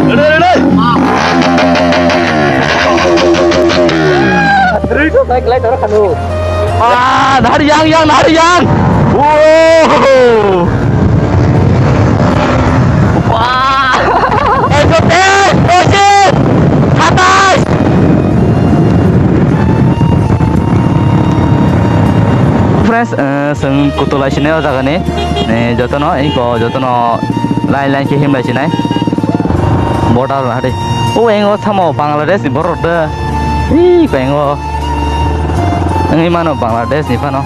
À, nari yang. Wow. Wah. Oke. Atas. Friends, sing kutulai sini jaga nih. Jotono, iko jotono lain ke him lai sini. Border hari. Oh, engo samo Bangladesh ni border. Ih, engo. Ini mana Bangladesh ni pano.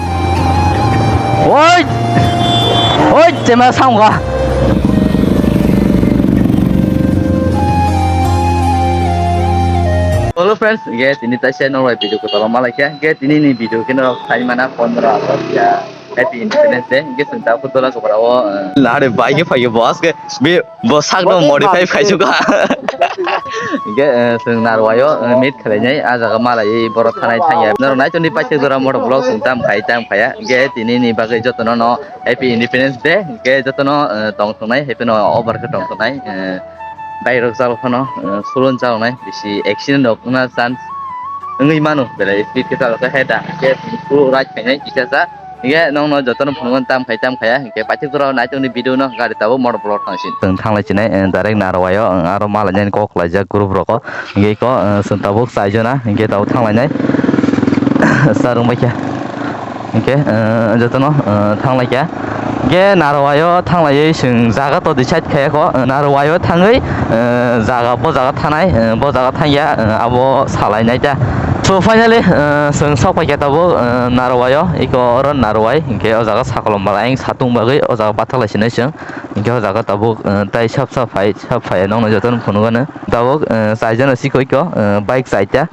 Oi, cema sama. Halo friends, guys, ini tasya normal video ko tolong malah ya. Guys, ini video kena hari mana 15 Agustus ya. Happy Independence Day. Guys, entah aku tolak kepada awak. Lari bike bos ke. Bos sak dong modify juga. Guys, senarwayo meet kalinya aja malah ini borat tanai tanya. Nor naik tuh di pasir dora motor vlog sentam kaya. Guys, ini bagai jotono no Happy Independence Day. Guys, jotono tong tunai happy no over ke tong tunai. Baik rok kono sulun jauh nai bisi accident dok na chance ngai manu bela speed kita lo heda ke puru right kayaknya bisa sa nge nong no jotono phungon tam khaya ke pati turo na choni video no gari tabo mod plot tangsin teng thanglai chinai direct narwayo aro malanen ko klaja group roko nge ko sentabuk saijona nge tabo thanglai nai sarung baikya nge jotono thanglai kya ge narwayo thanglai sing jaga to decide khaya ko narwayo thangai jaga bo jaga thanai bo jaga thanya abo salai nai ta so finally sing sopai kata bo narwayo iko ron narwai ge o jaga sakolom balaing satung bagai o jaga pathala sinai sing ge o jaga tabo tai sap phai nong joton phunugana tabo saijana sikoi ko bike saita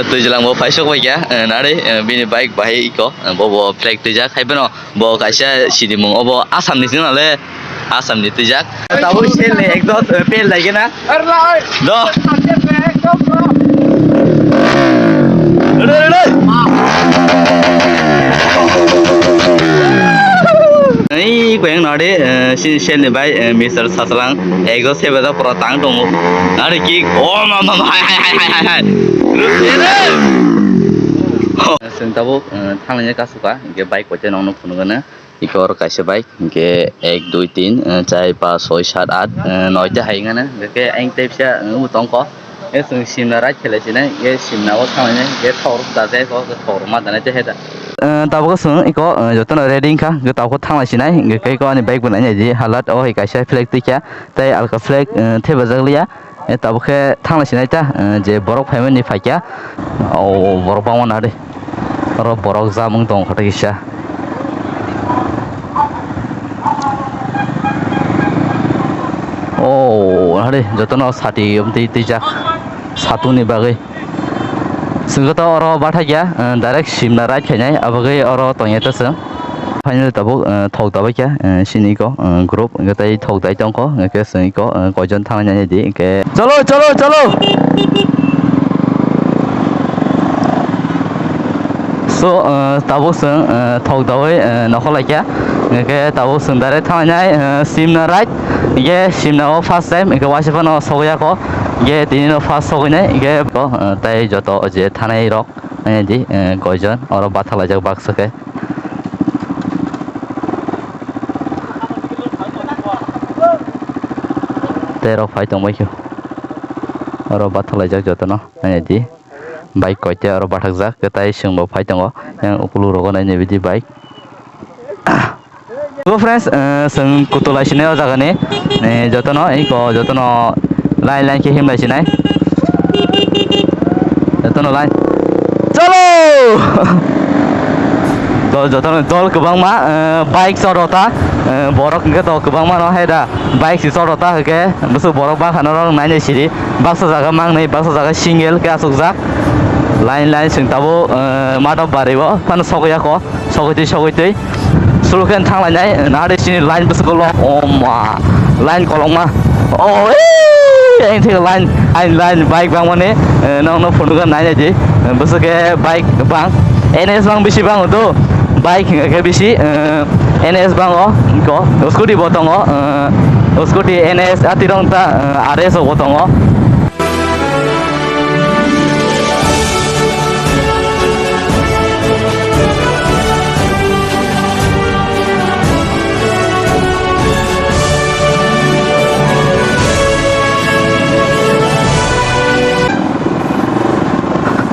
tôi chỉ làm bộ phải số quay giá nãy đấy bên bike bay có bộ flag tôi giác hay bên nào bộ cái xe chỉ đi mong bộ Assam đi nào lên Assam đi tôi giác tao muốn xem này exhaust pen lại cái na đó ấy quen nói đấy xin xem này bay Mr. Saslang exhaust xe bây giờ pro tăng đồng nãy đấy kia mà hai sing tabuk thanglanya kasuka ge bike koche nong phunu gana ikor kaise bike ge 1 2 3 4 5 6 7 8 9 ta hai ngana ge anh tep sa utong ko e sing simna ra khele sine ge simna o thanglanya ge thor da je ko thor ma dana je heda tabuk sung iko joton reading ka ge taw ko thanglai sinai ge kai ko ani bike bunai ji halat o hi kaise flag tikya tai alka flag theba jaglia tabuk ke thanglai sinai ta je borok family faikya o borok bangwan ade aro borok jamung dong khata kisa oh ade jotono sati umti tija satuni bagai singota aro batha ya direct simna right khainai abagai aro tonyeta sang final tabuk thok tabai kya sini ko group ngai thok dai tong ko ngai ke sini ko kojon thangnya di ke chalo so tabuk sung thok dawai nokholai kya ke tabuk sung dare thangnya simna right ge simna o first time ke wasipano soya ko ge dinino first soginai ge ko tai joto je thanai rok di kojon oro bathala jak baksake tero phai tong mai kyo oro bathala jak jotono di bike koite aro bathak jak ketai singbo phai tongo yang ukulu rogo nai ne bidi bike go friends sing kutulai sine o jaga ni jotono iko jotono line ke him lai sinai jotono line chalo to jotono dol kebang ma bike sorota borok ke to kebang ma no heda bike si sorota ke musu borok ba khana rong nai ne siri baksa jaga mang nei baksa jaga single ke asuk jak line sing tabo madop baribo pan sokya ko sokoi sulukan thanglai nai na de sini line bus ko lo oma line kolong ma oh anh thi line bike bang mane no phone kan nai ji bus ke bike bang NS bang bisi bang to bike ke bisi NS bang ko scooty botong scooty NS atirong ta RS obo tongo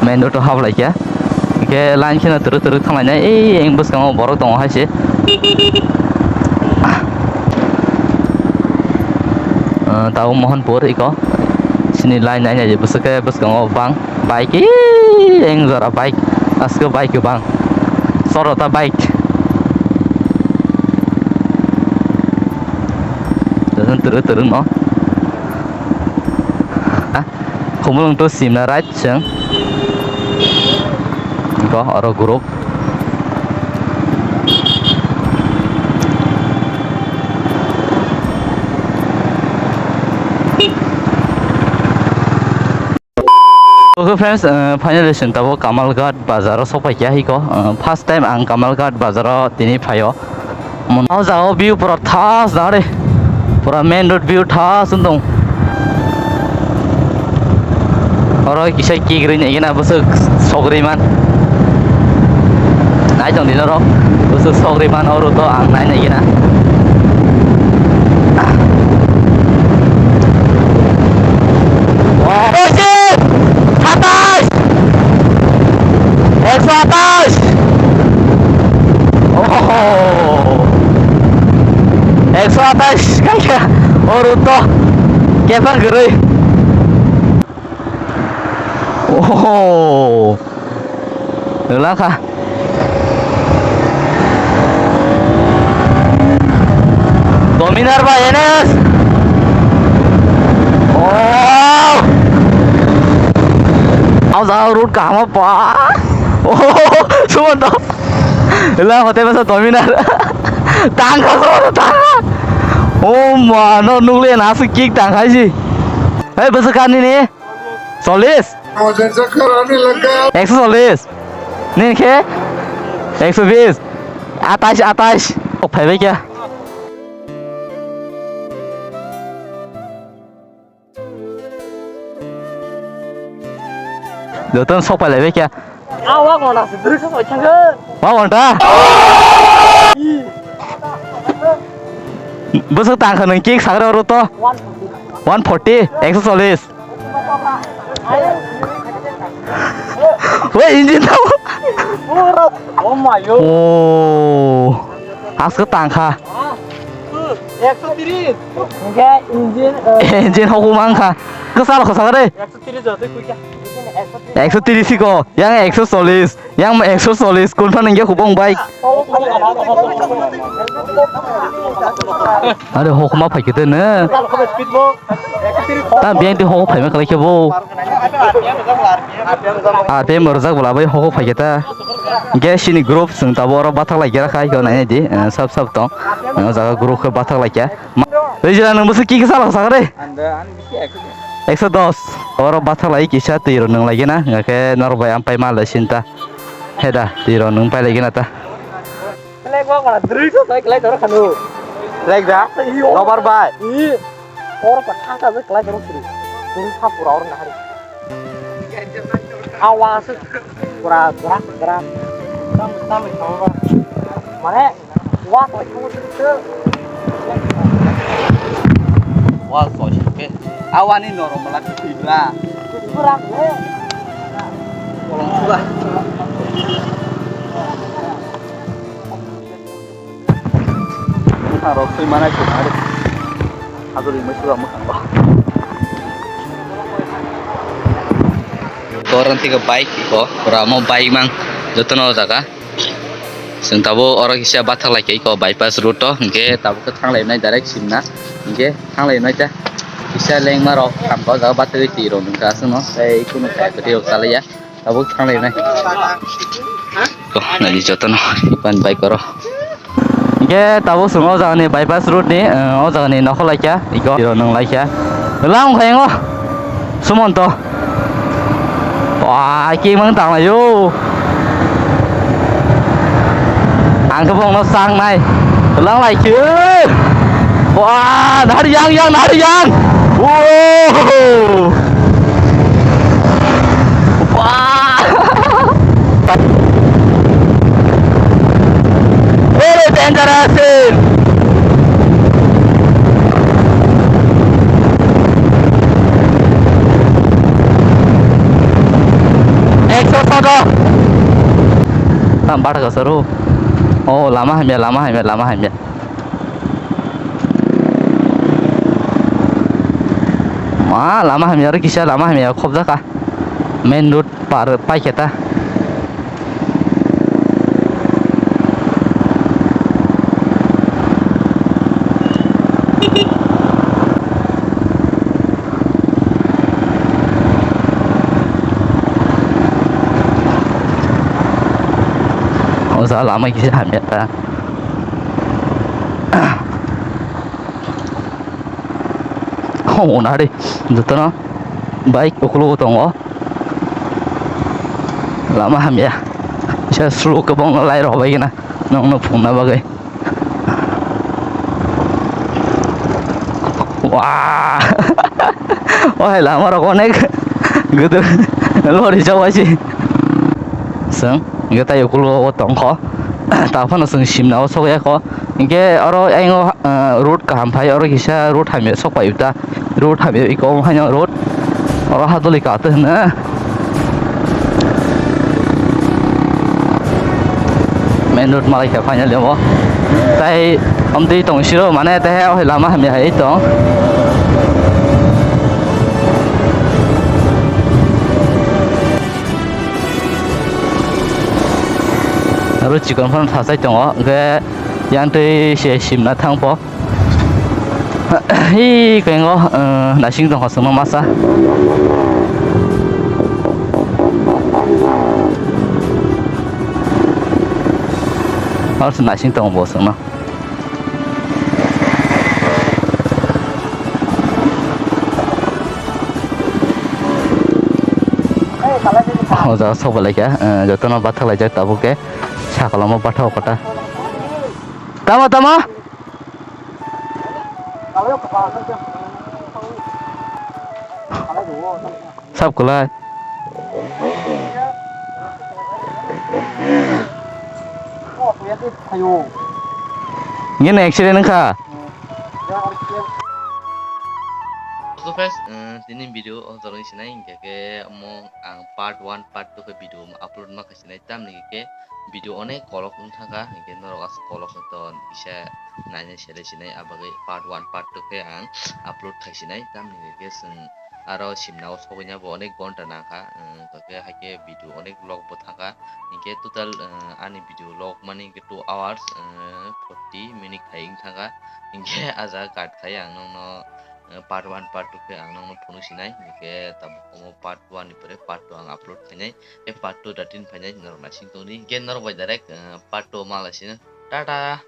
main road hab lai kya ke line khina tur thanglai nai eng bus kang borok tongo haise tau Mohanpur iko sini line nai je bus ke bus kang bang bike eng zara bike asko bike bang sorota bike dan tur no khumulung to sim na right chang có ở group Okay friends, finally tabo Kamalghat bazar sopai kya hi ko first time ang Kamalghat bazar tini phayo monau jao view pura thas dare pura main road view thas undong oro kisai ki green egina busuk sogri man nai jong dino ro busuk sogri man oro to ang nai egina kaya orang tu kepan gerai oh lelah kah Dominar ba Enes oh ao sao route cả mà pa oh xuống đó lelah hotel masa Dominar tangga tangga oh mà nó nung lên áp kick tàng hay gì hey bớt cái này solis 140 nên ke 120 atas phải vậy kia được tên sọc phải lại vậy kia Awak mana sendiri kau macam ke? Mau anda? Besok tangkan nengkik sangat orang tu 140 140 weh engine tahu Oh my god oh asal tangka 130 enggak engine hukuman kah kesalah deh 130 jatuh kuya 130 ko yang 140 yang 140 kun pan enggak hubung baik ada hukum apa gitu ne tapi yang di hukum apa kalau kebo ada merzak bola bayi hukum apa kita gas ini grup sing tabor batak lagi rakai kau nanya di sab tong jaga grup ke batak lagi ya jadi nang musuh kiki salah deh 110 orang batak lagi kisah tiro nang lagi na nggak ke norbai ampai malas cinta heda tiro nang pai lagi nata Like gua mana diri tu saya kelai orang kanu like dah nomor bay orang patah saja kelai orang diri diri tak pura orang dah hari awas pura gerak tam mana wah lagi tu wah soalnya ke awan ini normal lagi tidak kurang tolong sudah harus mana itu hari atau lima sudah makan bah orang tiga baik iko ramo baik mang jotono jaga sing tabo orang kisah batak lagi iko bypass route to hingke tabo ke thang lain direct simna hingke thang lain aja kisah leng maro kamko jaga batak itu iro nungka suno saya ikut nungka ketika salah ya tabo thang lain kok nanti jotono ipan baik koro ke tabo sungo jaga ni bypass route ni o jaga ni nokol lagi ya iko iro nung lagi ya lang kaya ngo sumon to wah kia mang tang là vô ăn cái bông nó sang này lắng lại chứ Wah, nari yang. Wow. Wah. Very dangerous. Exo sodo. Tambar ka seru. Oh, lama hamil. Lama hamil kisah lama hamil khop ka. Main road par pai kita. Usah lama kisah hamil ta. Oh, nari. Betul no. Baik ukulu tongo. Lama hamil. Saya slow ke bang lai roh baik na. Nong phun na bagai. Wah. Wah, lama roh konek. Gitu. Lori jauh aja. Seng. Kita ukulu tongko. Tapon seng simna so ya ko. Inge oro ayo road ka hampai oro kisah road hamil sok pai uta. Road hamil iko hanya road. Oro hadoli ka tu na. Main road malai ka phanya lemo. Tai om ti tong siro mane te heo lama hamil hai tong. Lalu jika pun fasai tengok ke yang tu si simna thang po, hi kengo nasi tengok semua masa. Harus nasi tengok bos semua. Oh, jauh sok balik ya, jatuh nama batal aja tabu ke. Kalau mau patah kota. Tama. Sab kulai. Ini accident kah? So guys, ini video orang sini ke mau part 1 part 2 ke video upload mak sini tam nih ke video onek kolok unthaga ke norogas kolok nonton bisa nanya sini abagai part 1 part 2 ke ang upload sini tam nih ke seng aro simnao sogonya bo onek gonta naka ke hake video onek vlog bo thaka ke total ani video log mani ke 2 hours 40 minute kaing thaka ke aja kat kaya ang no part 1 part 2 ke ang nong phonu sinai ke tabu part 1 ni pore part 2 ang upload khainai ke part 2 datin phainai normal sing toni gen nor bai direct part 2 mala sina tata